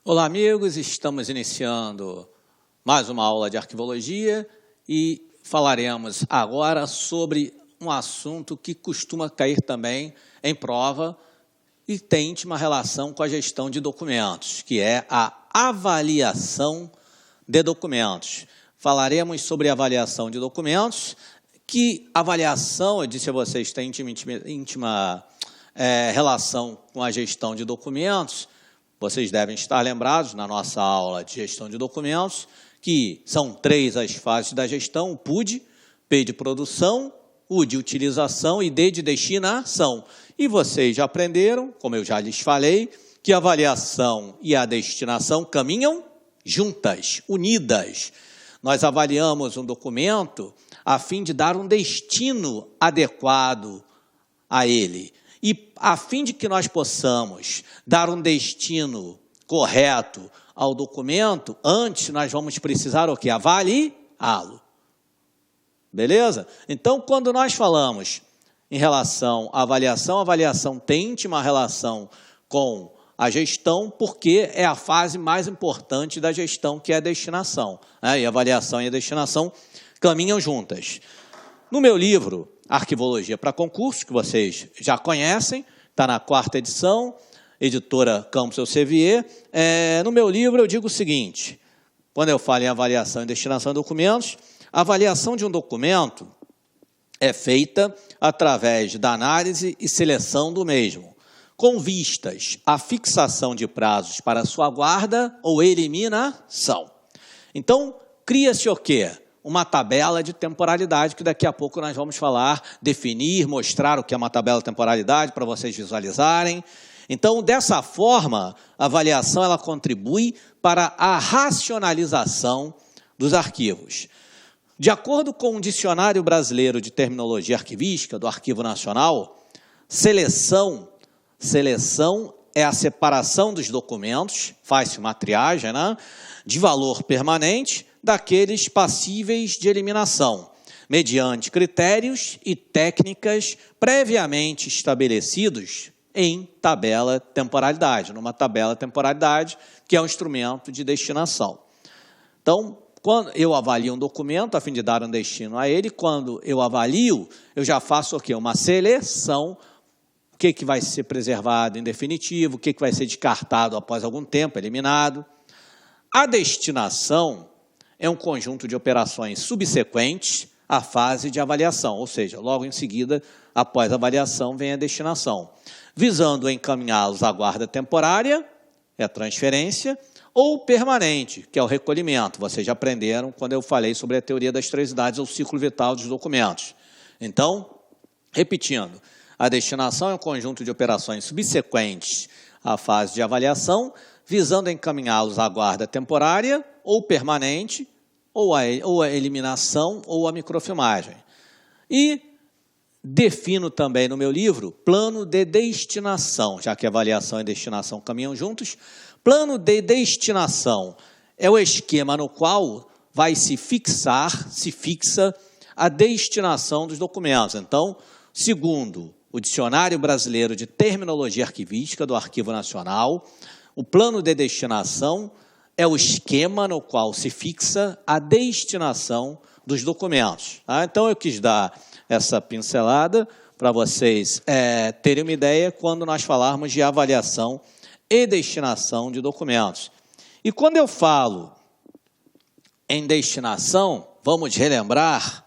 Olá, amigos. Estamos iniciando mais uma aula de arquivologia e falaremos agora sobre um assunto que costuma cair também em prova e tem íntima relação com a gestão de documentos, que é a avaliação de documentos. Falaremos sobre avaliação de documentos, que avaliação, eu disse a vocês, tem íntima relação com a gestão de documentos. Vocês devem estar lembrados, na nossa aula de gestão de documentos, que são 3 as fases da gestão: o PUD, P de produção, U de utilização e D de destinação. E vocês já aprenderam, como eu já lhes falei, que a avaliação e a destinação caminham juntas, unidas. Nós avaliamos um documento a fim de dar um destino adequado a ele. E a fim de que nós possamos dar um destino correto ao documento, antes nós vamos precisar o quê? Avaliá-lo. Beleza? Então, quando nós falamos em relação à avaliação, a avaliação tem íntima relação com a gestão, porque é a fase mais importante da gestão, que é a destinação, né? E a avaliação e a destinação caminham juntas. No meu livro, Arquivologia para Concurso, que vocês já conhecem, está na 4ª edição, editora Campos Elsevier. No meu livro eu digo o seguinte: quando eu falo em avaliação e destinação de documentos, a avaliação de um documento é feita através da análise e seleção do mesmo, com vistas à fixação de prazos para sua guarda ou eliminação. Então, cria-se o quê? Uma tabela de temporalidade, que daqui a pouco nós vamos falar, definir, mostrar o que é uma tabela de temporalidade para vocês visualizarem. Então, dessa forma, a avaliação ela contribui para a racionalização dos arquivos. De acordo com o Dicionário Brasileiro de Terminologia Arquivística, do Arquivo Nacional, seleção é a separação dos documentos, faz-se uma triagem, né, de valor permanente daqueles passíveis de eliminação, mediante critérios e técnicas previamente estabelecidos em tabela temporalidade, numa tabela temporalidade, que é um instrumento de destinação. Então, quando eu avalio um documento, a fim de dar um destino a ele, quando eu avalio, eu já faço o quê? Uma seleção. O que vai ser preservado em definitivo, o que vai ser descartado após algum tempo, eliminado. A destinação é um conjunto de operações subsequentes à fase de avaliação, ou seja, logo em seguida, após a avaliação, vem a destinação, visando encaminhá-los à guarda temporária, é a transferência, ou permanente, que é o recolhimento. Vocês já aprenderam quando eu falei sobre a teoria das 3 idades ou ciclo vital dos documentos. Então, repetindo, a destinação é um conjunto de operações subsequentes à fase de avaliação, visando encaminhá-los à guarda temporária ou permanente, ou a eliminação ou a microfilmagem. E defino também no meu livro plano de destinação, já que avaliação e destinação caminham juntos. Plano de destinação é o esquema no qual se fixa a destinação dos documentos. Então, segundo o Dicionário Brasileiro de Terminologia Arquivística do Arquivo Nacional, o plano de destinação é o esquema no qual se fixa a destinação dos documentos. Tá? Então, eu quis dar essa pincelada para vocês terem uma ideia quando nós falarmos de avaliação e destinação de documentos. E quando eu falo em destinação, vamos relembrar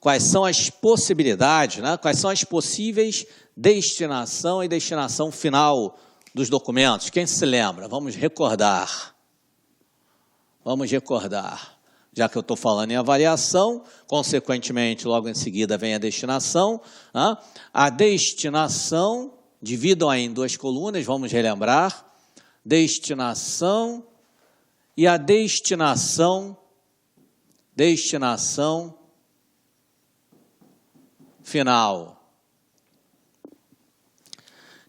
quais são as possibilidades, né? Quais são as possíveis destinação e destinação final dos documentos. Quem se lembra? Vamos recordar. Já que eu estou falando em avaliação, consequentemente, logo em seguida vem a destinação. Né? A destinação, dividam aí em 2 colunas, vamos relembrar. Destinação e a destinação final.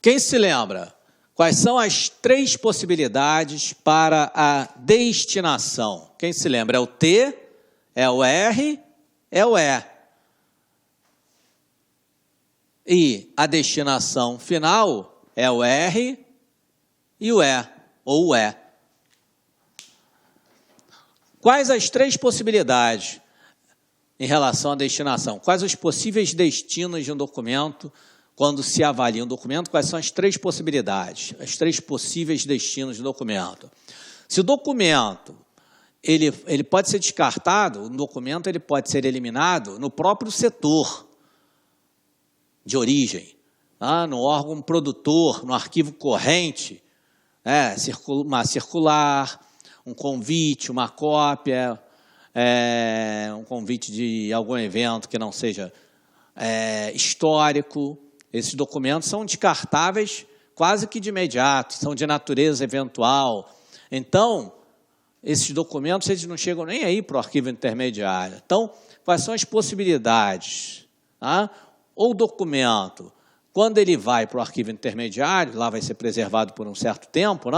Quem se lembra? Quais são as 3 possibilidades para a destinação? Quem se lembra? É o T, é o R, é o E. E a destinação final é o R e o E. ou o é. Quais as três possibilidades em relação à destinação? Quais os possíveis destinos de um documento quando se avalia um documento? Quais são as três possibilidades, as três possíveis destinos do documento? Se o documento ele pode ser descartado, o documento ele pode ser eliminado no próprio setor de origem, no órgão produtor, no arquivo corrente, uma circular, um convite, uma cópia, um convite de algum evento que não seja histórico. Esses documentos são descartáveis quase que de imediato, são de natureza eventual. Então, esses documentos eles não chegam nem aí para o arquivo intermediário. Então, quais são as possibilidades? Ou o documento, quando ele vai para o arquivo intermediário, lá vai ser preservado por um certo tempo,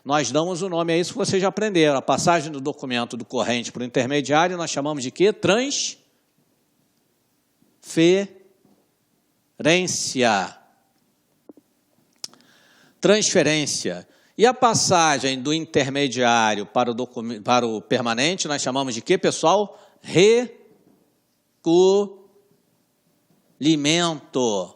nós damos o nome a isso que vocês já aprenderam. A passagem do documento do corrente para o intermediário, nós chamamos de quê? Transferência. E a passagem do intermediário para o permanente, nós chamamos de quê, pessoal? Recolhimento.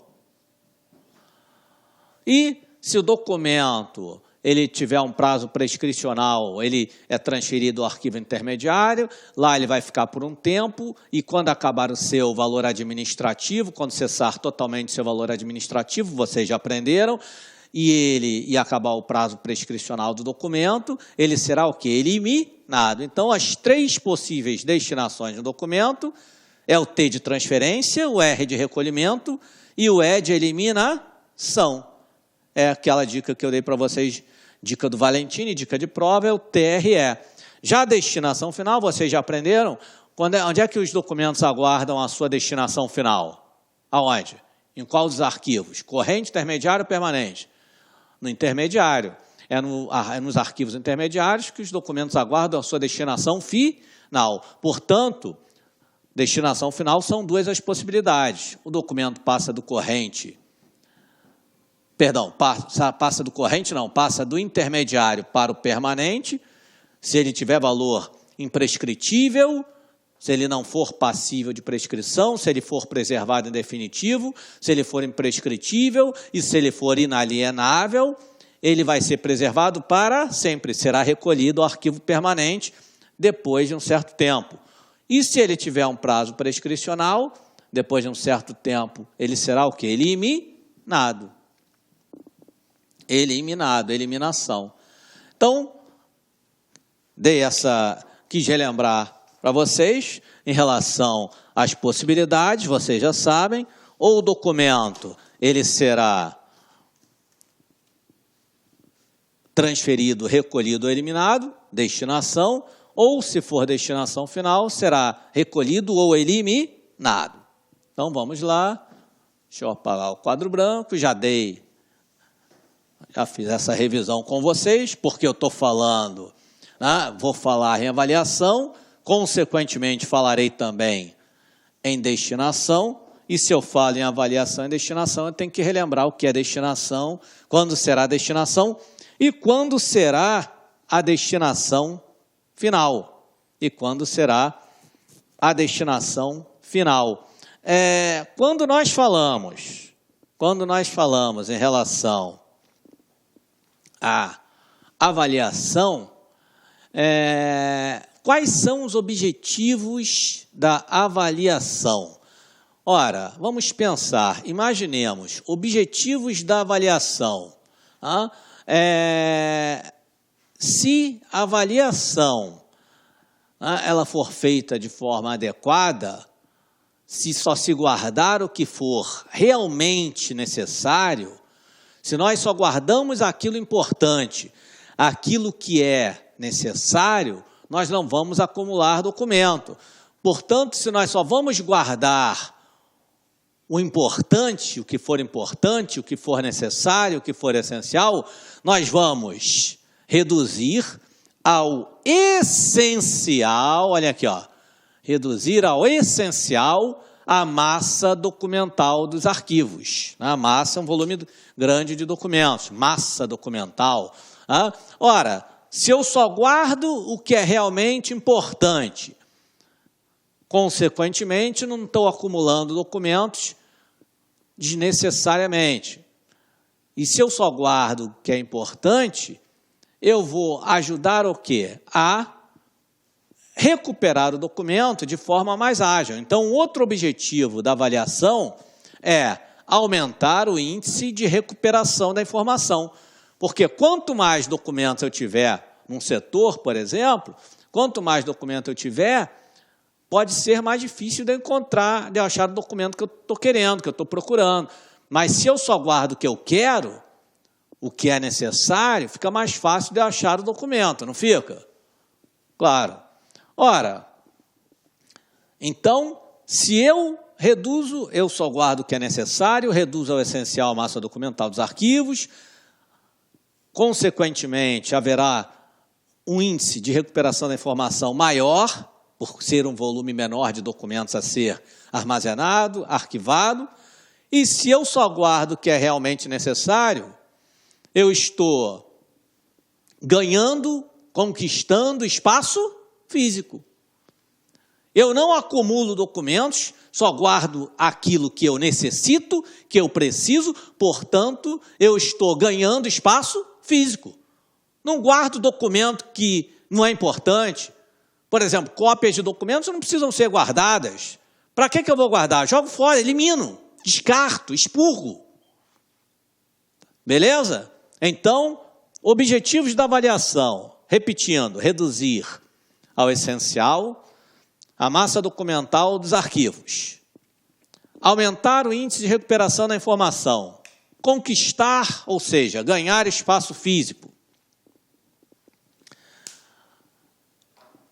E se o documento ele tiver um prazo prescricional, ele é transferido ao arquivo intermediário, lá ele vai ficar por um tempo, e quando acabar o seu valor administrativo, quando cessar totalmente o seu valor administrativo, vocês já aprenderam, e acabar o prazo prescricional do documento, ele será o quê? Eliminado. Então, as três possíveis destinações do documento é o T de transferência, o R de recolhimento e o E de eliminação. É aquela dica que eu dei para vocês, dica do Valentini, dica de prova, é o TRE. Já a destinação final, vocês já aprenderam? Onde é que os documentos aguardam a sua destinação final? Aonde? Em qual dos arquivos? Corrente, intermediário, permanente? No intermediário. É nos arquivos intermediários que os documentos aguardam a sua destinação final. Portanto, destinação final são duas as possibilidades. O documento passa do corrente, passa do intermediário para o permanente, se ele tiver valor imprescritível, se ele não for passível de prescrição, se ele for preservado em definitivo, se ele for imprescritível e se ele for inalienável, ele vai ser preservado para sempre, será recolhido ao arquivo permanente depois de um certo tempo. E se ele tiver um prazo prescricional, depois de um certo tempo, ele será o quê? Eliminado. Eliminação. Então, quis relembrar para vocês, em relação às possibilidades, vocês já sabem, ou o documento ele será transferido, recolhido ou eliminado, destinação, ou se for destinação final, será recolhido ou eliminado. Então, vamos lá, deixa eu apagar o quadro branco, já fiz essa revisão com vocês, porque eu estou falando, vou falar em avaliação, consequentemente, falarei também em destinação, e se eu falo em avaliação e destinação, eu tenho que relembrar o que é destinação, quando será a destinação e quando será a destinação final. Quando nós falamos em relação à avaliação, quais são os objetivos da avaliação? Ora, vamos pensar, imaginemos, objetivos da avaliação. Se a avaliação ela for feita de forma adequada, se só se guardar o que for realmente necessário, se nós só guardamos aquilo importante, aquilo que é necessário, nós não vamos acumular documento. Portanto, se nós só vamos guardar o importante, o que for necessário, o que for essencial, nós vamos reduzir ao essencial, olha aqui, reduzir ao essencial a massa documental dos arquivos. A massa é um volume grande de documentos, massa documental. Ora, se eu só guardo o que é realmente importante, consequentemente, não estou acumulando documentos desnecessariamente. E se eu só guardo o que é importante, eu vou ajudar o quê? A recuperar o documento de forma mais ágil. Então, outro objetivo da avaliação é aumentar o índice de recuperação da informação. Porque quanto mais documentos eu tiver num setor, por exemplo, quanto mais documento eu tiver, pode ser mais difícil de encontrar, de achar o documento que eu estou querendo, que eu estou procurando. Mas se eu só guardo o que eu quero, o que é necessário, fica mais fácil de achar o documento, não fica? Claro. Ora, então, se eu reduzo, eu só guardo o que é necessário, reduzo ao essencial a massa documental dos arquivos, consequentemente, haverá um índice de recuperação da informação maior, por ser um volume menor de documentos a ser armazenado, arquivado, e se eu só guardo o que é realmente necessário, eu estou ganhando, conquistando espaço físico. Eu não acumulo documentos, só guardo aquilo que eu necessito, que eu preciso, portanto, eu estou ganhando espaço físico. Não guardo documento que não é importante. Por exemplo, cópias de documentos não precisam ser guardadas. Para que eu vou guardar? Jogo fora, elimino, descarto, expurgo. Beleza? Então, objetivos da avaliação, repetindo, reduzir ao essencial a massa documental dos arquivos, aumentar o índice de recuperação da informação, conquistar, ou seja, ganhar espaço físico,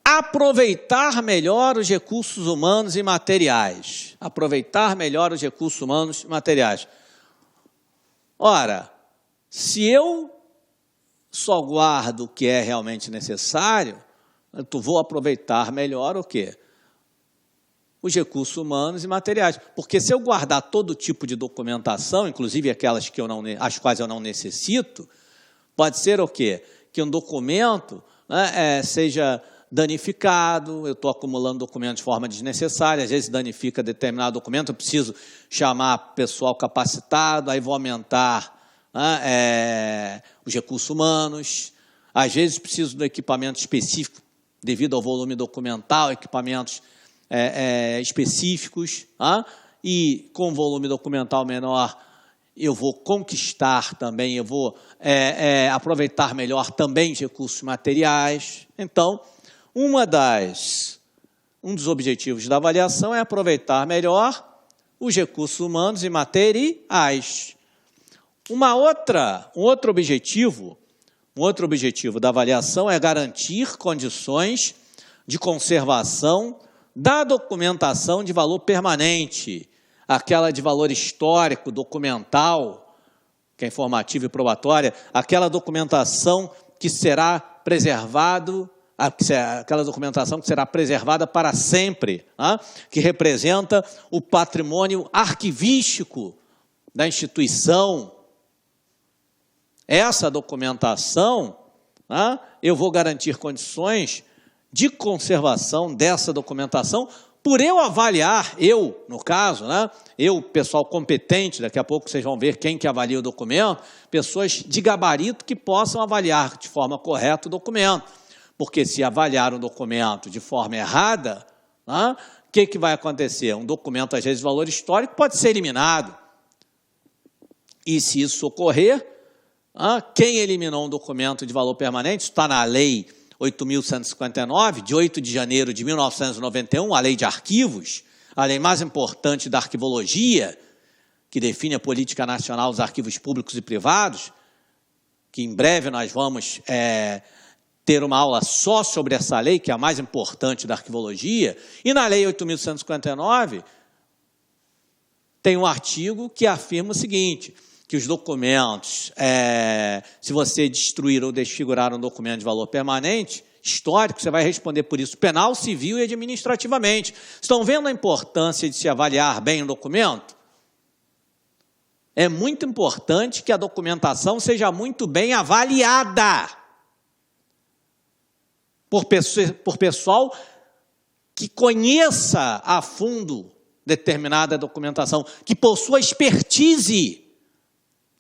aproveitar melhor os recursos humanos e materiais. Aproveitar melhor os recursos humanos e materiais. Ora, se eu só guardo o que é realmente necessário, eu vou aproveitar melhor o quê? Os recursos humanos e materiais. Porque se eu guardar todo tipo de documentação, inclusive aquelas que as quais eu não necessito, pode ser o quê? Que um documento seja danificado, eu estou acumulando documentos de forma desnecessária, às vezes danifica determinado documento, eu preciso chamar pessoal capacitado, aí vou aumentar os recursos humanos, às vezes preciso do equipamento específico, devido ao volume documental, equipamentos específicos, e com volume documental menor, eu vou conquistar também, eu vou aproveitar melhor também os recursos materiais. Então, um dos objetivos da avaliação é aproveitar melhor os recursos humanos e materiais. Um outro objetivo da avaliação é garantir condições de conservação da documentação de valor permanente, aquela de valor histórico, documental, que é informativa e probatória, aquela documentação que será aquela documentação que será preservada para sempre, que representa o patrimônio arquivístico da instituição. Essa documentação, eu vou garantir condições de conservação dessa documentação, por eu avaliar, no caso, eu, pessoal competente, daqui a pouco vocês vão ver quem que avalia o documento, pessoas de gabarito que possam avaliar de forma correta o documento. Porque se avaliar um documento de forma errada, o que vai acontecer? Um documento, às vezes, de valor histórico pode ser eliminado. E se isso ocorrer, quem eliminou um documento de valor permanente, isso está na Lei 8.159, de 8 de janeiro de 1991, a Lei de Arquivos, a lei mais importante da arquivologia, que define a política nacional dos arquivos públicos e privados, que em breve nós vamos ter uma aula só sobre essa lei, que é a mais importante da arquivologia, e na Lei 8.159 tem um artigo que afirma o seguinte, que os documentos, se você destruir ou desfigurar um documento de valor permanente, histórico, você vai responder por isso penal, civil e administrativamente. Estão vendo a importância de se avaliar bem o documento? é muito importante que a documentação seja muito bem avaliada por pessoal que conheça a fundo determinada documentação, que possua expertise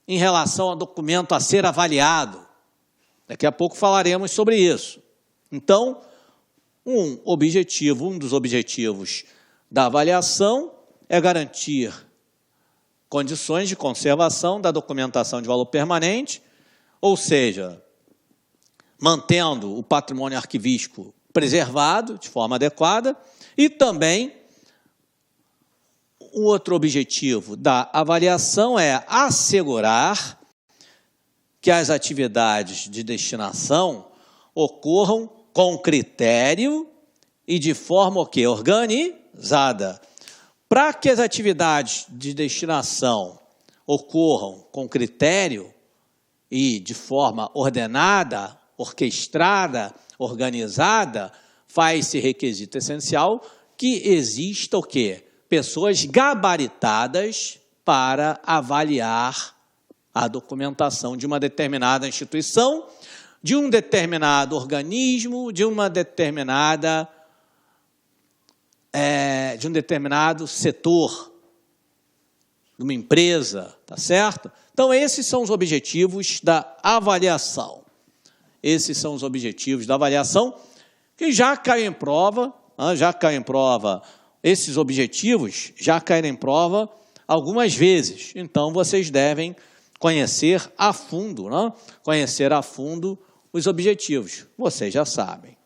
em relação ao documento a ser avaliado. Daqui a pouco falaremos sobre isso. Então, um dos objetivos da avaliação é garantir condições de conservação da documentação de valor permanente, ou seja, mantendo o patrimônio arquivístico preservado de forma adequada, e também o outro objetivo da avaliação é assegurar que as atividades de destinação ocorram com critério e de forma organizada. Para que as atividades de destinação ocorram com critério e de forma ordenada, orquestrada, organizada, faz-se requisito essencial que exista pessoas gabaritadas para avaliar a documentação de uma determinada instituição, de um determinado organismo, de um determinado setor, de uma empresa, tá certo? Então, esses são os objetivos da avaliação. Esses são os objetivos da avaliação que já caem em prova, esses objetivos já caíram em prova algumas vezes. Então, vocês devem conhecer a fundo, os objetivos. Vocês já sabem.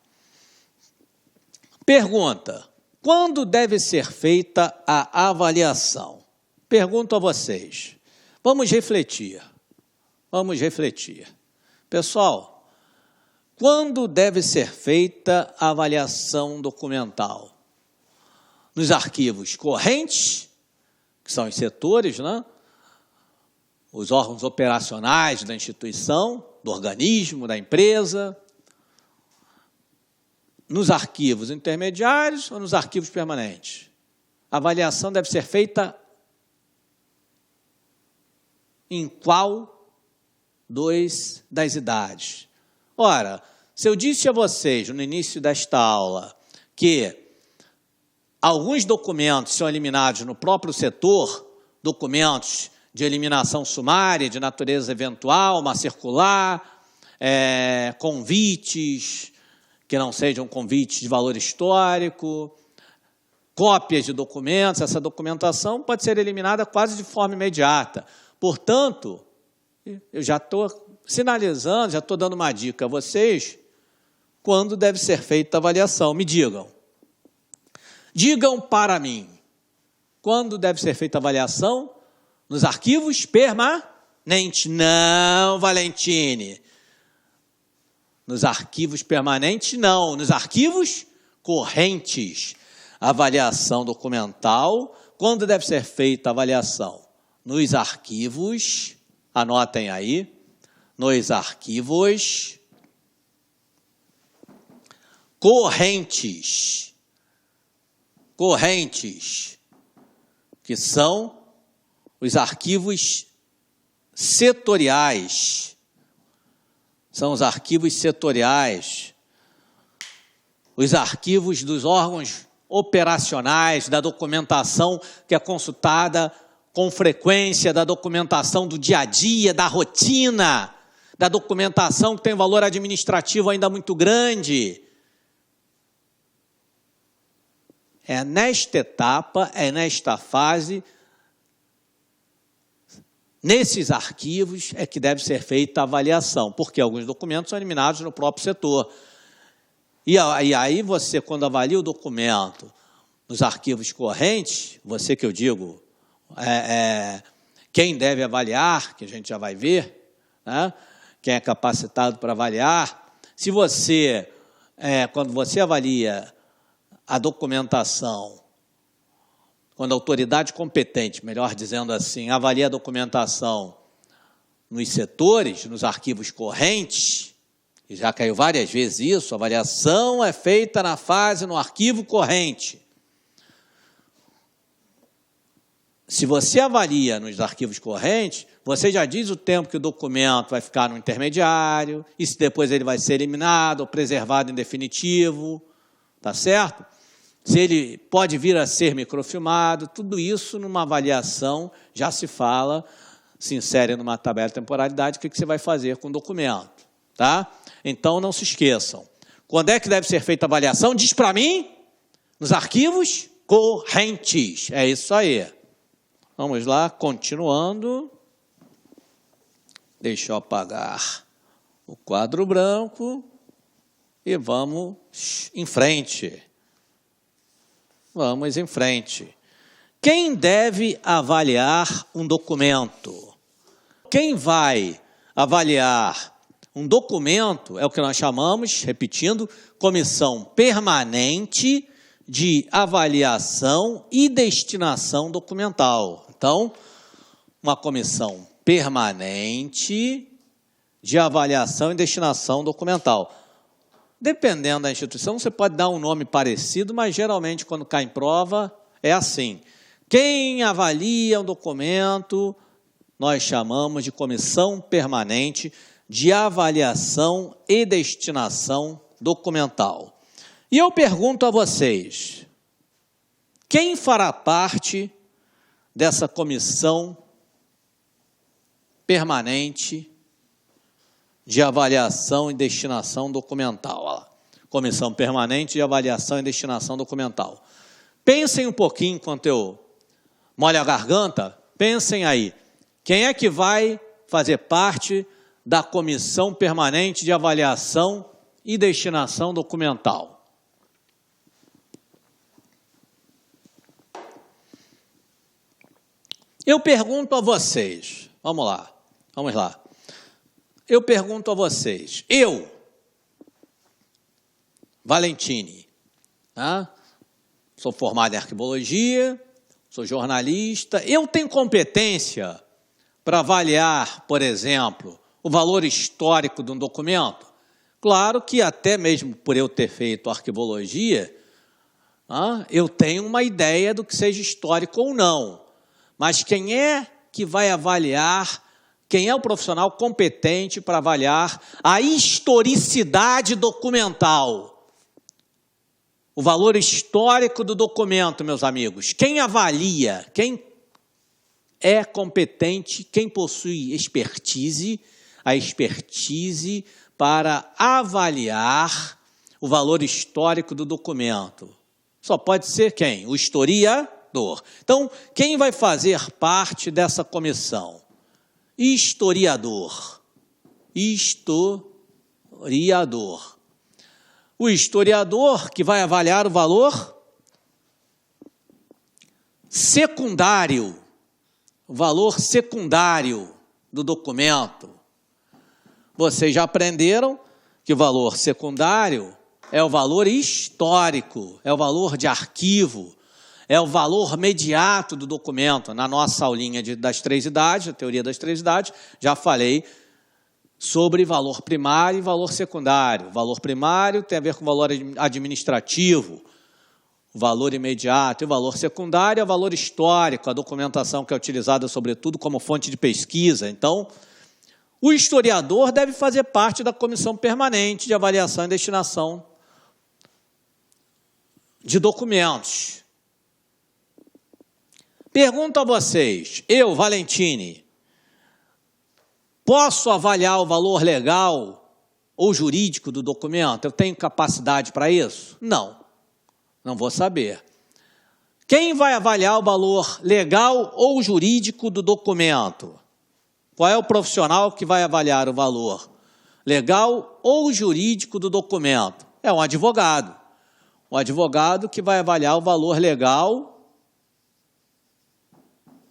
Pergunta: quando deve ser feita a avaliação? Pergunto a vocês. Vamos refletir. Pessoal, quando deve ser feita a avaliação documental? Nos arquivos correntes, que são os setores, os órgãos operacionais da instituição, do organismo, da empresa, nos arquivos intermediários ou nos arquivos permanentes? A avaliação deve ser feita em qual das idades? Ora, se eu disse a vocês no início desta aula que alguns documentos são eliminados no próprio setor, documentos de eliminação sumária, de natureza eventual, uma circular, convites que não sejam convites de valor histórico, cópias de documentos, essa documentação pode ser eliminada quase de forma imediata. Portanto, eu já estou sinalizando, já estou dando uma dica a vocês, quando deve ser feita a avaliação. Me digam. Digam para mim, quando deve ser feita a avaliação? Nos arquivos permanentes. Não, Valentine. Nos arquivos permanentes, não. Nos arquivos correntes. Avaliação documental. Quando deve ser feita a avaliação? Nos arquivos, anotem aí, nos arquivos correntes. Correntes, que são os arquivos setoriais. São os arquivos setoriais. Os arquivos dos órgãos operacionais, da documentação que é consultada com frequência, da documentação do dia a dia, da rotina, da documentação que tem valor administrativo ainda muito grande. É nesta etapa, é nesta fase, nesses arquivos é que deve ser feita a avaliação, porque alguns documentos são eliminados no próprio setor. E aí você, quando avalia o documento nos arquivos correntes, você que eu digo, quem deve avaliar, que a gente já vai ver, quem é capacitado para avaliar, se você, quando você avalia a documentação, quando a autoridade competente, melhor dizendo assim, avalia a documentação nos setores, nos arquivos correntes, e já caiu várias vezes isso, a avaliação é feita no arquivo corrente. se você avalia nos arquivos correntes, você já diz o tempo que o documento vai ficar no intermediário, e se depois ele vai ser eliminado ou preservado em definitivo, tá certo? Se ele pode vir a ser microfilmado, tudo isso numa avaliação já se fala, se insere numa tabela de temporalidade, o que você vai fazer com o documento, tá? Então, não se esqueçam. Quando é que deve ser feita a avaliação? Diz para mim, nos arquivos correntes. É isso aí. Vamos lá, continuando. Deixa eu apagar o quadro branco e vamos em frente. Vamos em frente. Quem deve avaliar um documento? Quem vai avaliar um documento é o que nós chamamos, repetindo, comissão permanente de avaliação e destinação documental. Então, uma comissão permanente de avaliação e destinação documental. Dependendo da instituição, você pode dar um nome parecido, mas geralmente quando cai em prova é assim. Quem avalia um documento, nós chamamos de comissão permanente de avaliação e destinação documental. E eu pergunto a vocês, quem fará parte dessa comissão permanente de avaliação e destinação documental? Olha lá. Comissão permanente de avaliação e destinação documental. Pensem um pouquinho enquanto eu molho a garganta, pensem aí. Quem é que vai fazer parte da comissão permanente de avaliação e destinação documental? Eu pergunto a vocês, vamos lá. Eu pergunto a vocês, Valentini, tá? Sou formado em arquivologia, sou jornalista, eu tenho competência para avaliar, por exemplo, o valor histórico de um documento? Claro que até mesmo por eu ter feito arquivologia, eu tenho uma ideia do que seja histórico ou não. Mas quem é que vai avaliar, quem é o profissional competente para avaliar a historicidade documental? O valor histórico do documento, meus amigos. Quem avalia, quem é competente, quem possui a expertise para avaliar o valor histórico do documento? Só pode ser quem? O historiador. Então, quem vai fazer parte dessa comissão? Historiador. O historiador que vai avaliar o valor secundário, do documento. Vocês já aprenderam que o valor secundário é o valor histórico, é o valor de arquivo, é o valor mediato do documento. Na nossa aulinha das 3 idades, a teoria das 3 idades, já falei sobre valor primário e valor secundário. O valor primário tem a ver com o valor administrativo, o valor imediato, e o valor secundário é o valor histórico, a documentação que é utilizada, sobretudo, como fonte de pesquisa. Então, o historiador deve fazer parte da comissão permanente de avaliação e destinação de documentos. Pergunto a vocês, Valentini, posso avaliar o valor legal ou jurídico do documento? Eu tenho capacidade para isso? Não vou saber. Quem vai avaliar o valor legal ou jurídico do documento? Qual é o profissional que vai avaliar o valor legal ou jurídico do documento? É um advogado. Um advogado que vai avaliar o valor legal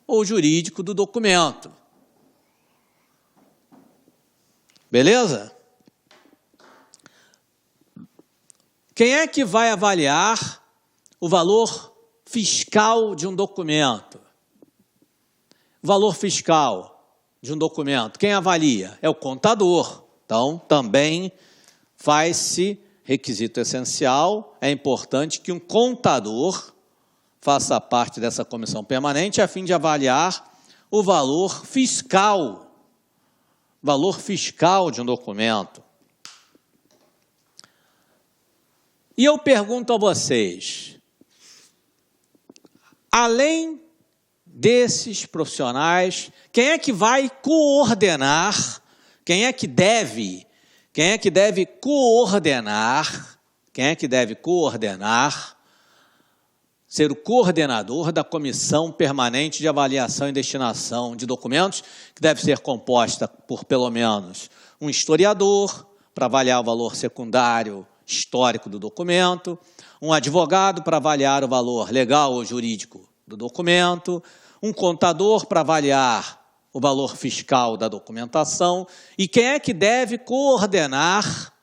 ou jurídico do documento. Beleza? Quem é que vai avaliar o valor fiscal de um documento? O valor fiscal de um documento, quem avalia? É o contador. Então, também faz-se requisito essencial, é importante que um contador faça parte dessa comissão permanente a fim de avaliar o valor fiscal de um documento. E eu pergunto a vocês, além desses profissionais, quem é que vai coordenar, quem é que deve coordenar, ser o coordenador da Comissão Permanente de Avaliação e Destinação de Documentos, que deve ser composta por pelo menos um historiador, para avaliar o valor secundário histórico do documento, um advogado para avaliar o valor legal ou jurídico do documento, um contador para avaliar o valor fiscal da documentação. E quem é que deve coordenar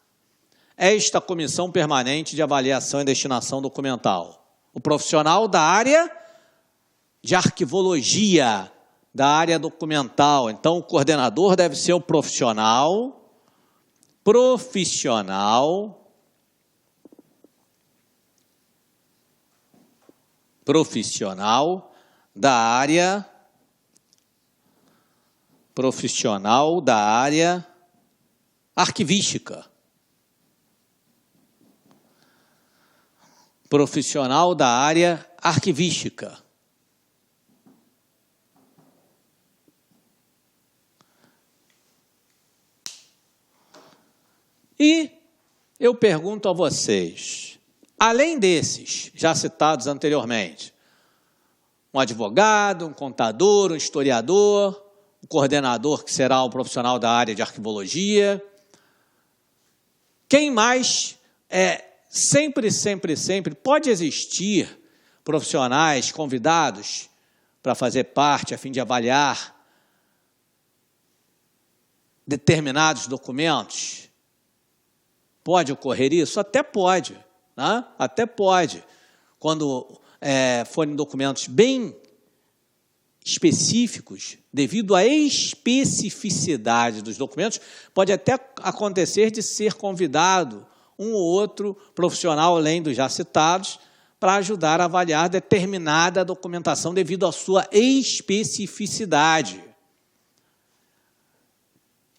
esta Comissão Permanente de Avaliação e Destinação Documental? O profissional da área de arquivologia, da área documental. Então, o coordenador deve ser o profissional da área arquivística. Profissional da área arquivística. E eu pergunto a vocês, além desses já citados anteriormente, um advogado, um contador, um historiador, um coordenador que será o profissional da área de arquivologia, quem mais sempre pode existir profissionais convidados para fazer parte a fim de avaliar determinados documentos? Pode ocorrer isso? Até pode, né? Até pode. Quando forem documentos bem específicos, devido à especificidade dos documentos, pode até acontecer de ser convidado um ou outro profissional, além dos já citados, para ajudar a avaliar determinada documentação devido à sua especificidade.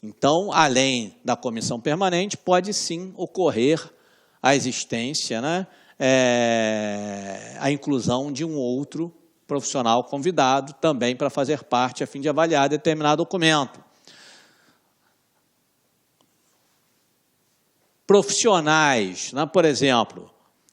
Então, além da comissão permanente, pode sim ocorrer a existência, né, a inclusão de um outro profissional convidado também para fazer parte a fim de avaliar determinado documento. Profissionais, né, por exemplo,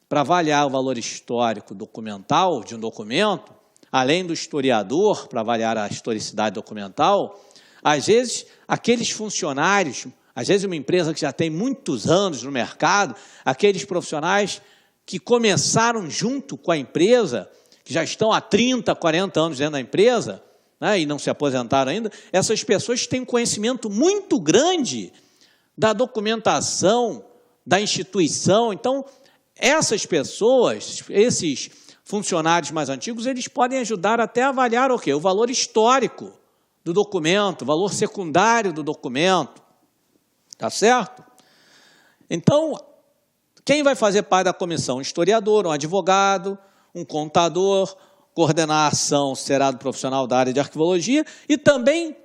para avaliar o valor histórico documental de um documento, além do historiador, para avaliar a historicidade documental, às vezes, aqueles funcionários, às vezes uma empresa que já tem muitos anos no mercado, aqueles profissionais que começaram junto com a empresa, que já estão há 30, 40 anos dentro da empresa, né, e não se aposentaram ainda, essas pessoas têm um conhecimento muito grande da documentação da instituição. Então, essas pessoas, esses funcionários mais antigos, eles podem ajudar até a avaliar o quê? O valor histórico do documento, o valor secundário do documento. Tá certo? Então, quem vai fazer parte da comissão? Um historiador, um advogado, um contador, coordenar a ação será do profissional da área de arquivologia e também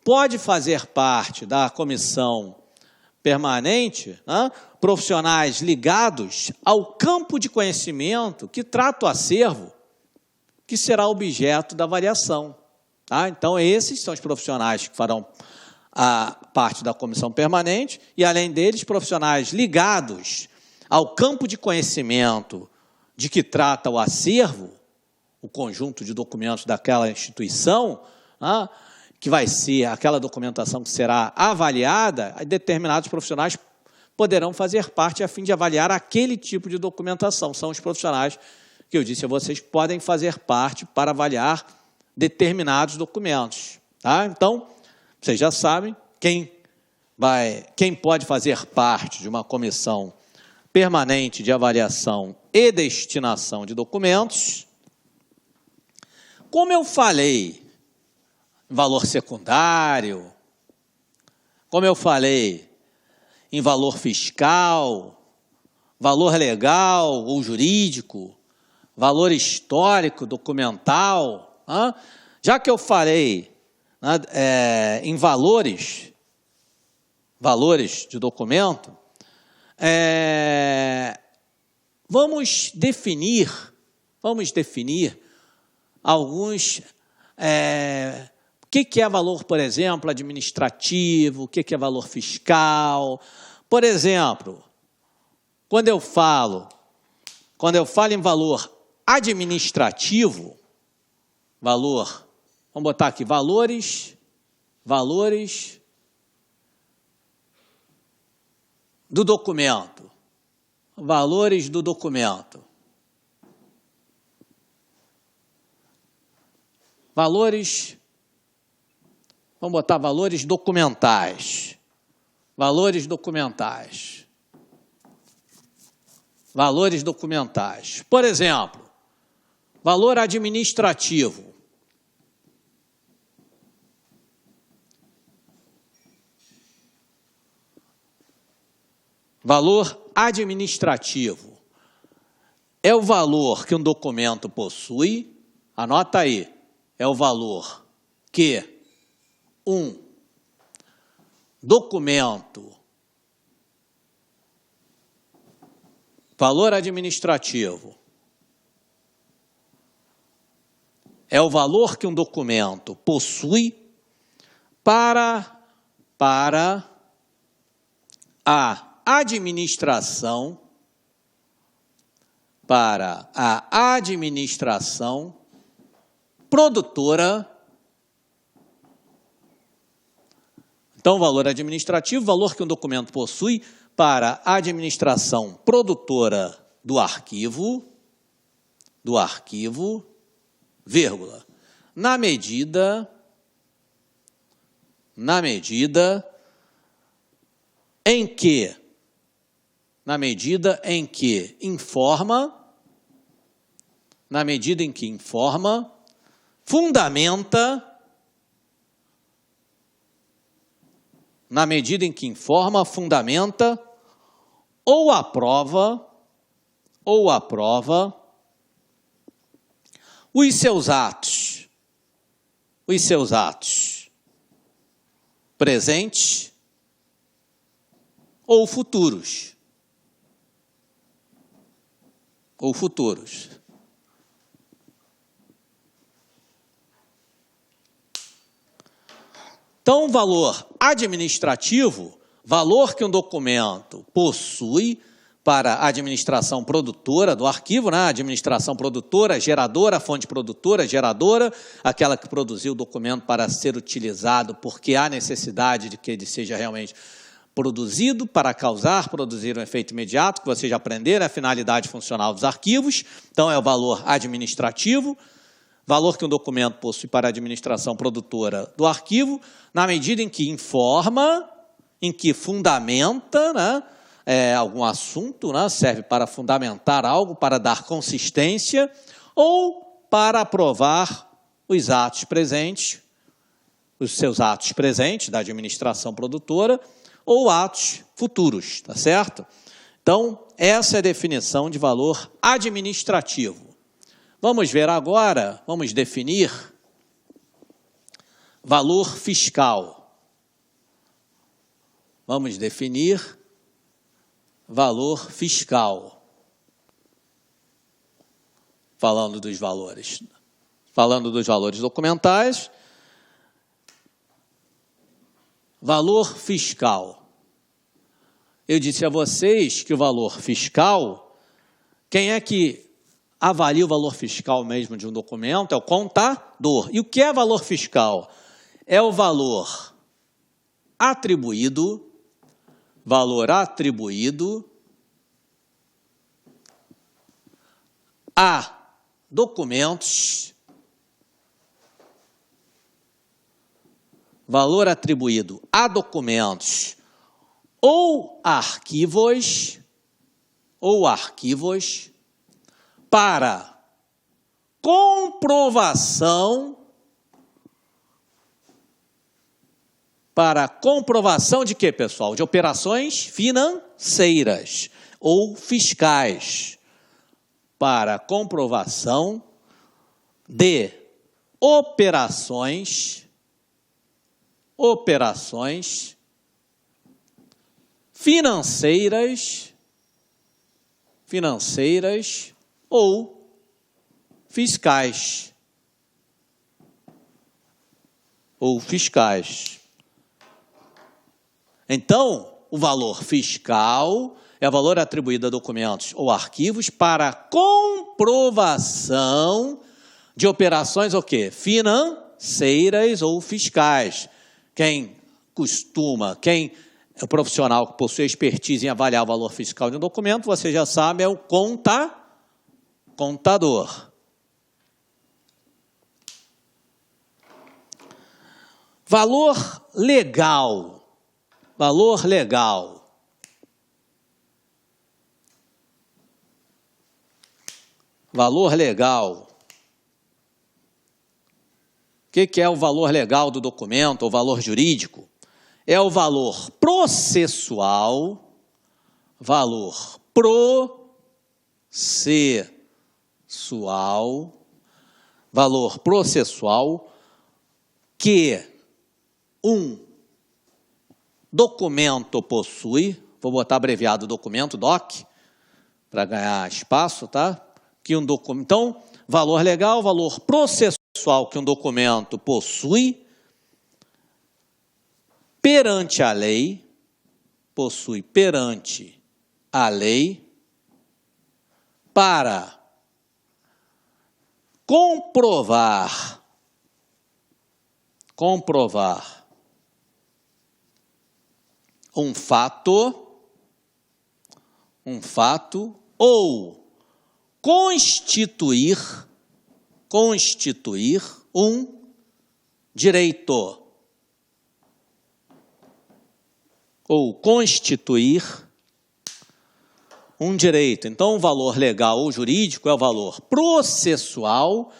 pode fazer parte da comissão permanente, né, profissionais ligados ao campo de conhecimento que trata o acervo, que será objeto da avaliação. Tá? Então, esses são os profissionais que farão a parte da comissão permanente e, além deles, profissionais ligados ao campo de conhecimento de que trata o acervo, o conjunto de documentos daquela instituição, né, que vai ser aquela documentação que será avaliada, determinados profissionais poderão fazer parte a fim de avaliar aquele tipo de documentação. São os profissionais que eu disse a vocês que podem fazer parte para avaliar determinados documentos. Tá? Então, vocês já sabem quem pode fazer parte de uma comissão permanente de avaliação e destinação de documentos. Como eu falei, valor secundário, como eu falei, em valor fiscal, valor legal ou jurídico, valor histórico, documental. Já que eu falei em valores de documento, vamos definir alguns... o que é valor, por exemplo, administrativo, o que é valor fiscal. Por exemplo, quando eu falo em valor administrativo, vamos botar aqui, valores do documento. Valores do documento. Vamos botar valores documentais. Valores documentais. Valores documentais. Por exemplo, valor administrativo. Valor administrativo é o valor que um documento possui, anota aí, é o valor que um documento, valor administrativo, é o valor que um documento possui para a administração, produtora. Então, valor administrativo, valor que um documento possui para a administração produtora do arquivo, vírgula, na medida em que informa, fundamenta, ou aprova os seus atos presentes ou futuros. Então, valor administrativo, valor que um documento possui para a administração produtora do arquivo, né? Administração produtora, geradora, fonte produtora, geradora, aquela que produziu o documento para ser utilizado porque há necessidade de que ele seja realmente produzido para produzir um efeito imediato, que vocês já aprenderam, é a finalidade funcional dos arquivos. Então, é o valor administrativo, valor que um documento possui para a administração produtora do arquivo, na medida em que informa, em que fundamenta, né, algum assunto, né, serve para fundamentar algo, para dar consistência, ou para aprovar os atos presentes, os seus atos presentes da administração produtora, ou atos futuros, tá certo? Então, essa é a definição de valor administrativo. Vamos ver agora, vamos definir valor fiscal. Vamos definir valor fiscal. Falando dos valores documentais, valor fiscal. Eu disse a vocês que o valor fiscal, quem é que avalia o valor fiscal mesmo de um documento? É o contador. E o que é valor fiscal? É o valor atribuído a documentos, ou arquivos para comprovação de quê, pessoal? De operações financeiras ou fiscais. para comprovação de operações financeiras ou fiscais. Então, o valor fiscal é o valor atribuído a documentos ou arquivos para comprovação de operações o quê? Financeiras ou fiscais. Quem é o profissional que possui expertise em avaliar o valor fiscal de um documento, você já sabe, é o contador. Valor legal. Valor legal. Valor legal. O que é o valor legal do documento, ou valor jurídico? É o valor processual, que um documento possui, vou botar abreviado documento, DOC, para ganhar espaço, tá? Então, valor legal, valor processual que um documento possui perante a lei, para comprovar um fato ou constituir um direito. Então, o valor legal ou jurídico é o valor processual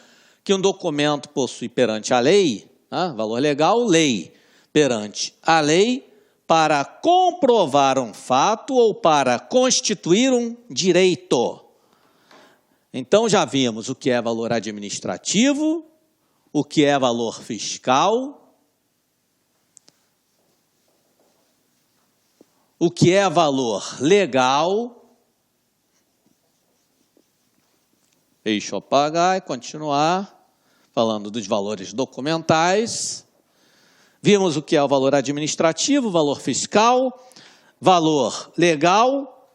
que um documento possui perante a lei, né? Valor legal, lei, perante a lei, para comprovar um fato ou para constituir um direito. Então, já vimos o que é valor administrativo, o que é valor fiscal, o que é valor legal. Deixa eu apagar e continuar falando dos valores documentais. Vimos o que é o valor administrativo, valor fiscal, valor legal,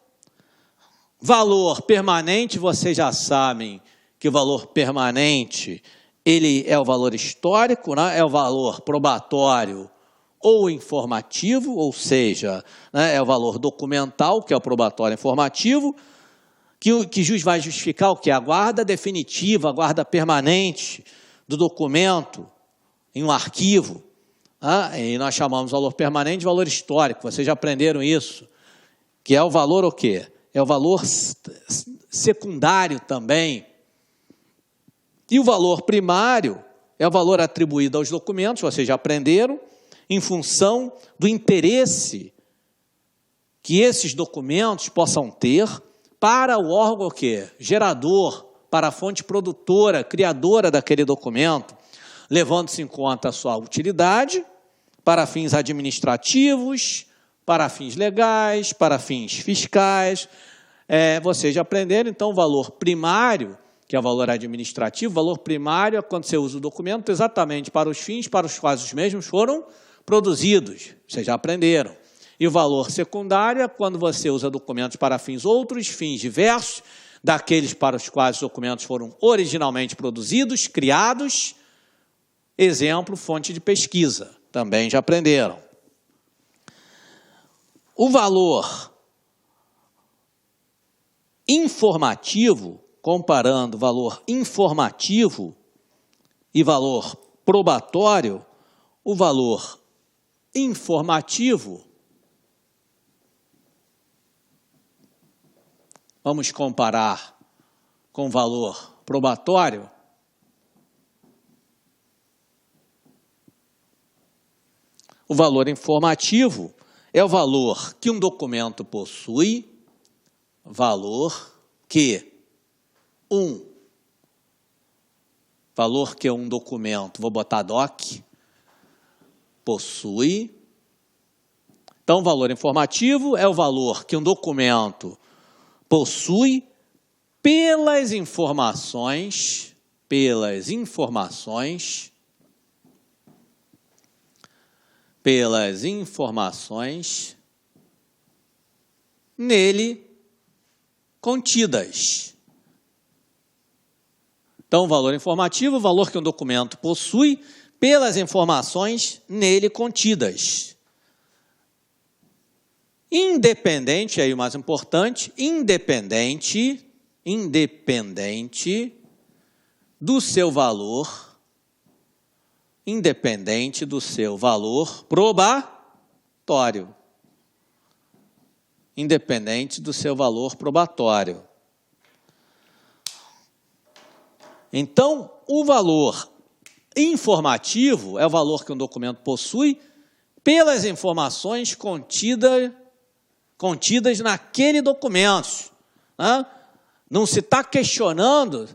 valor permanente. Vocês já sabem que o valor permanente, ele é o valor histórico, né? É o valor probatório ou informativo, ou seja, né, é o valor documental, que é o probatório informativo, que o juiz vai justificar o que? A guarda definitiva, a guarda permanente do documento em um arquivo. E nós chamamos valor permanente de valor histórico, vocês já aprenderam isso, que é o valor o quê? É o valor secundário também. E o valor primário é o valor atribuído aos documentos, vocês já aprenderam, em função do interesse que esses documentos possam ter para o órgão o quê? Gerador, para a fonte produtora, criadora daquele documento, levando-se em conta a sua utilidade para fins administrativos, para fins legais, para fins fiscais. Vocês já aprenderam, então, o valor primário, que é o valor administrativo. O valor primário é quando você usa o documento exatamente para os fins para os quais os mesmos foram produzidos. Vocês já aprenderam. E o valor secundário é quando você usa documentos para outros fins diversos daqueles para os quais os documentos foram originalmente produzidos, criados. Exemplo, fonte de pesquisa. Também já aprenderam. O valor informativo, comparando valor informativo e valor probatório, o valor informativo, vamos comparar com o valor probatório. O valor informativo é o valor que um documento possui, valor que valor que um documento, vou botar doc, possui. Então, o valor informativo é o valor que um documento possui pelas informações nele contidas. Então, o valor informativo, o valor que um documento possui pelas informações nele contidas. Independente, aí o mais importante, independente do seu valor probatório. Independente do seu valor probatório. Então, o valor informativo é o valor que um documento possui pelas informações contidas naquele documento. Né? Não se está questionando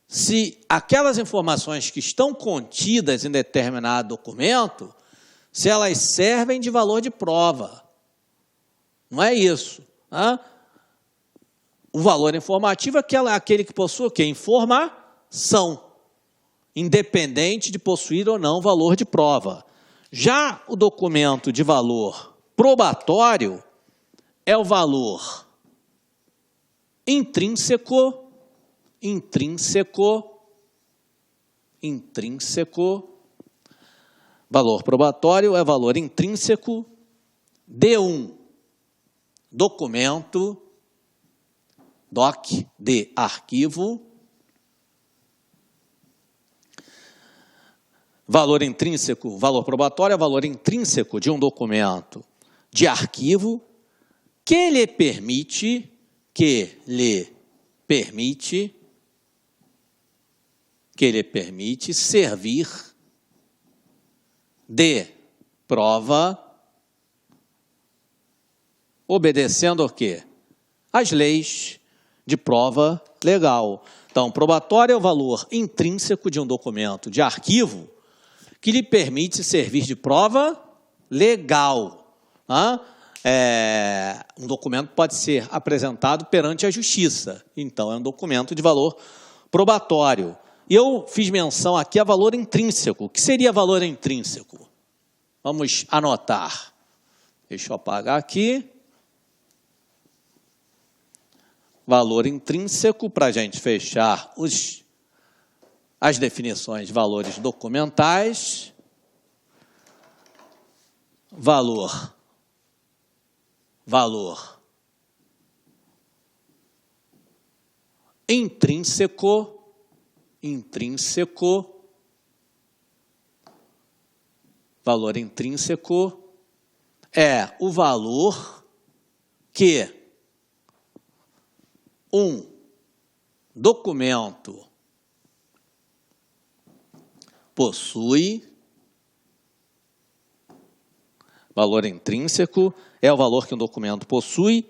se aquelas informações que estão contidas em determinado documento, se elas servem de valor de prova. Não é isso. Né? O valor informativo é aquele que possui o quê? Informação, independente de possuir ou não valor de prova. Já o documento de valor probatório é o valor intrínseco. Valor probatório é valor intrínseco de um documento, doc, de arquivo. Valor intrínseco, valor probatório é valor intrínseco de um documento de arquivo que lhe permite servir de prova, obedecendo o quê? As leis de prova legal. Então, probatório é o valor intrínseco de um documento de arquivo que lhe permite servir de prova legal. Um documento pode ser apresentado perante a justiça. Então, é um documento de valor probatório. E eu fiz menção aqui a valor intrínseco. O que seria valor intrínseco? Vamos anotar. Deixa eu apagar aqui. Valor intrínseco, para a gente fechar as definições de valores documentais. Valor intrínseco, valor intrínseco é o valor que um documento possui. Valor intrínseco é o valor que um documento possui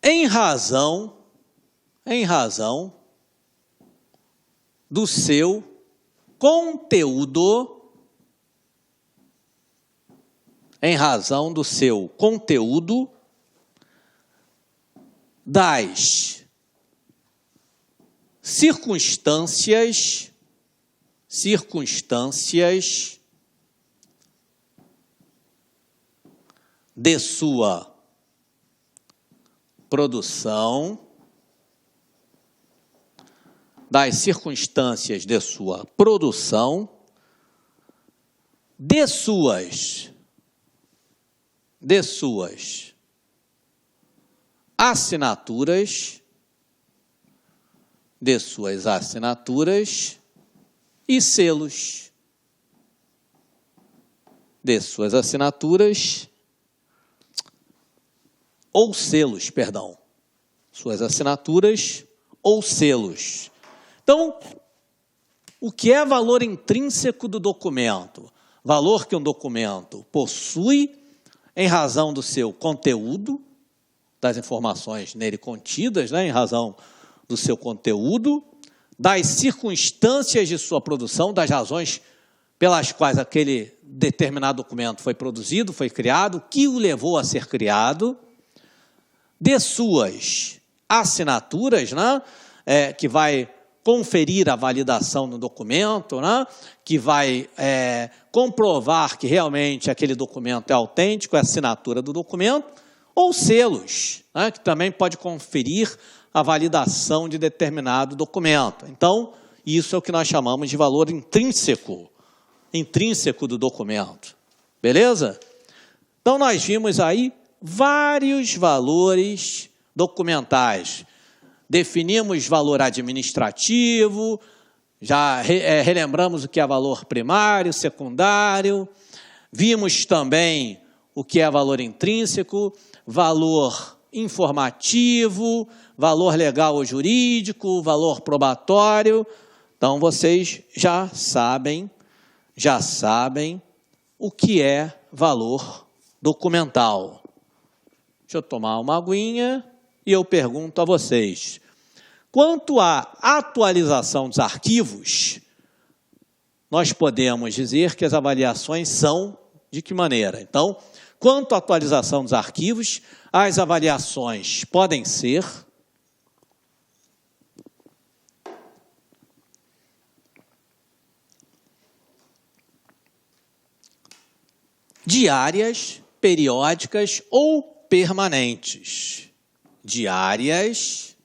em razão do seu conteúdo, das circunstâncias de sua produção, de suas assinaturas e selos. Suas assinaturas ou selos. Então, o que é valor intrínseco do documento? Valor que um documento possui em razão do seu conteúdo, das informações nele contidas, em razão do seu conteúdo, das circunstâncias de sua produção, das razões pelas quais aquele determinado documento foi produzido, foi criado, o que o levou a ser criado, de suas assinaturas, né, que vai conferir a validação no documento, né, que vai comprovar que realmente aquele documento é autêntico, é a assinatura do documento, ou selos, né, que também pode conferir a validação de determinado documento. Então, isso é o que nós chamamos de valor intrínseco do documento. Beleza? Então, nós vimos aí vários valores documentais. Definimos valor administrativo, já relembramos o que é valor primário, secundário, vimos também o que é valor intrínseco, valor informativo, valor legal ou jurídico, valor probatório. Então, vocês já sabem o que é valor documental. Deixa eu tomar uma aguinha e eu pergunto a vocês. Quanto à atualização dos arquivos, nós podemos dizer que as avaliações são de que maneira? Então, quanto à atualização dos arquivos, as avaliações podem ser diárias, periódicas ou permanentes. Diárias,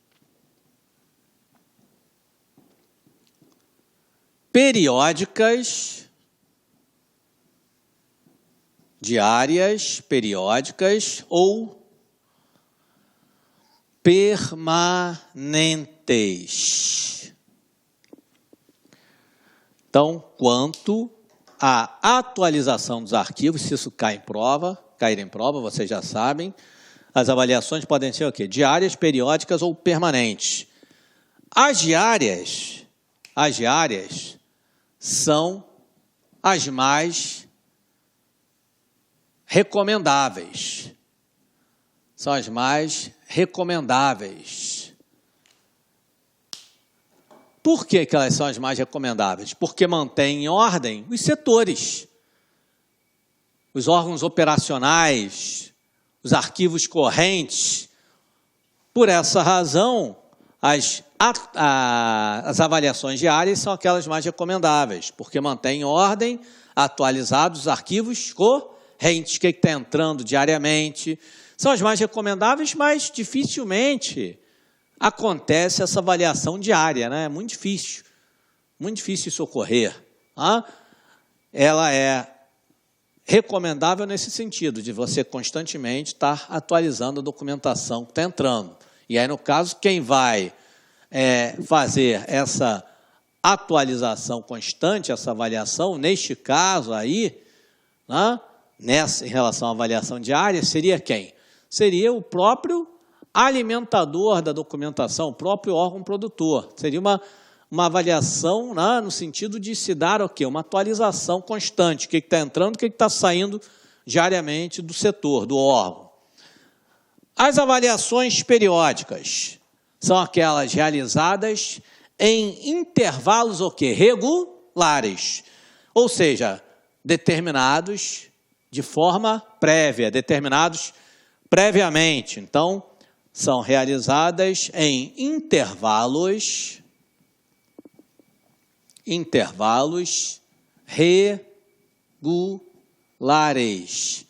periódicas, ou permanentes. Então, quanto à atualização dos arquivos, se isso cair em prova, vocês já sabem, as avaliações podem ser o quê? Diárias, periódicas ou permanentes. As diárias são as mais recomendáveis. São as mais recomendáveis. Por que elas são as mais recomendáveis? Porque mantêm em ordem os setores, os órgãos operacionais, os arquivos correntes. Por essa razão, as avaliações diárias são aquelas mais recomendáveis, porque mantêm em ordem, atualizados os arquivos correntes, que está entrando diariamente. São as mais recomendáveis, mas dificilmente acontece essa avaliação diária, né? É muito difícil isso ocorrer. Tá? Ela é recomendável nesse sentido, de você constantemente estar atualizando a documentação que está entrando. E aí, no caso, quem vai fazer essa atualização constante, essa avaliação, neste caso aí, né, em relação à avaliação diária, seria quem? Seria o próprio alimentador da documentação, o próprio órgão produtor. Seria uma avaliação, né, no sentido de se dar o quê? Uma atualização constante, o que está entrando, o que está saindo diariamente do setor, do órgão. As avaliações periódicas são aquelas realizadas em intervalos o quê? Regulares, ou seja, determinados de forma prévia, determinados previamente. Então, são realizadas em intervalos regulares.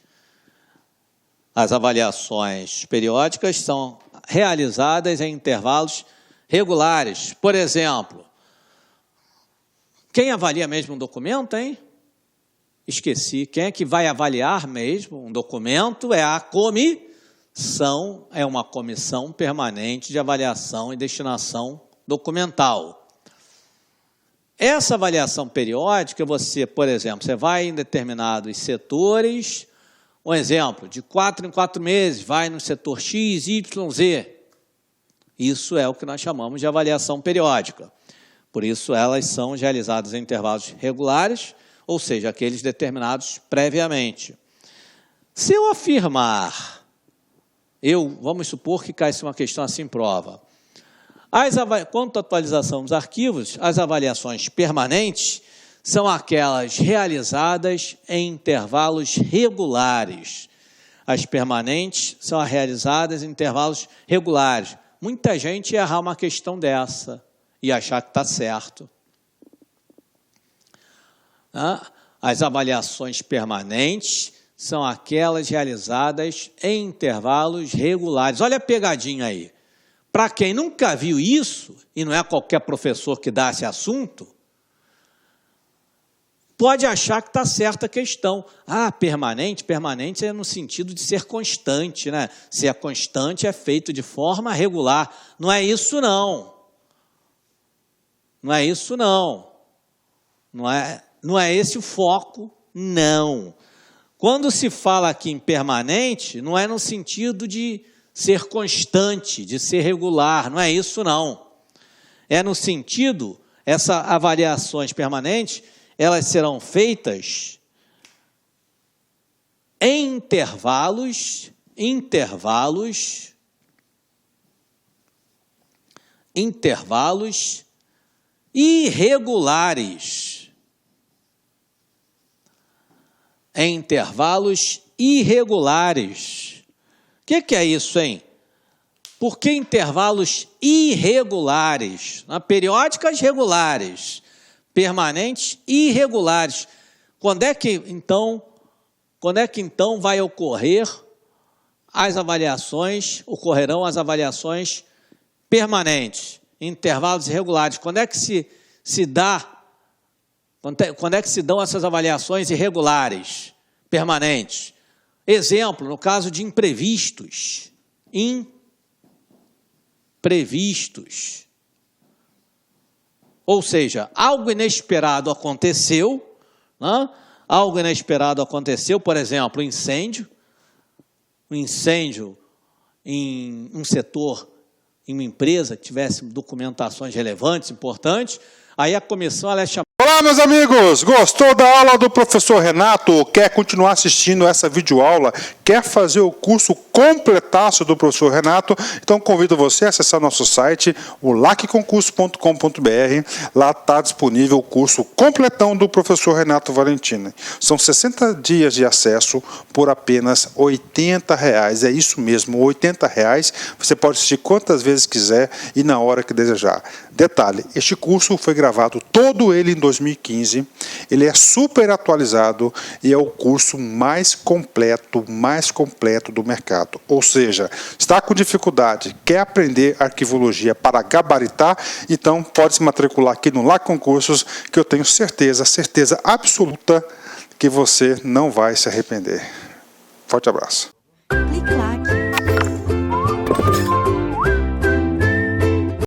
As avaliações periódicas são realizadas em intervalos regulares. Por exemplo, quem avalia mesmo um documento, hein? Esqueci. Quem é que vai avaliar mesmo um documento? É a comissão, é uma comissão permanente de avaliação e destinação documental. Essa avaliação periódica, você, por exemplo, você vai em determinados setores, um exemplo, de 4 em 4 meses, vai no setor X, Y, Z. Isso é o que nós chamamos de avaliação periódica. Por isso, elas são realizadas em intervalos regulares, ou seja, aqueles determinados previamente. Se eu afirmar, vamos supor que caísse uma questão assim em prova, Quanto à atualização dos arquivos, as avaliações permanentes são aquelas realizadas em intervalos regulares. As permanentes são realizadas em intervalos regulares. Muita gente ia errar uma questão dessa e achar que está certo. As avaliações permanentes são aquelas realizadas em intervalos regulares. Olha a pegadinha aí. Para quem nunca viu isso, e não é qualquer professor que dá esse assunto, pode achar que está certa a questão. Permanente é no sentido de ser constante, né? Se é constante, é feito de forma regular. Não é isso, não. Não é isso, não. Não é esse o foco, não. Quando se fala aqui em permanente, não é no sentido de ser constante, de ser regular, não é isso, não. É no sentido, essas avaliações permanentes, elas serão feitas em intervalos irregulares. Em intervalos irregulares. O que é isso, hein? Por que intervalos irregulares? Periódicas regulares, permanentes irregulares. Quando é que então vai ocorrerão as avaliações permanentes, intervalos irregulares? Quando é que se dão essas avaliações irregulares, permanentes? Exemplo, no caso de imprevistos. Ou seja, algo inesperado aconteceu, né? Algo inesperado aconteceu, por exemplo, um incêndio em um setor, em uma empresa que tivesse documentações relevantes, importantes, aí a comissão ela é chamada. Olá, meus amigos! Gostou da aula do professor Renato? Quer continuar assistindo essa videoaula? Quer fazer o curso completaço do professor Renato? Então convido você a acessar nosso site, o lacconcurso.com.br. Lá está disponível o curso completão do professor Renato Valentini. São 60 dias de acesso por apenas R$ 80. É isso mesmo, R$ 80. Você pode assistir quantas vezes quiser e na hora que desejar. Detalhe, este curso foi gravado todo ele em 2015, ele é super atualizado e é o curso mais completo do mercado. Ou seja, está com dificuldade, quer aprender arquivologia para gabaritar? Então pode se matricular aqui no LAC Concursos, que eu tenho certeza absoluta que você não vai se arrepender. Forte abraço. Clique lá.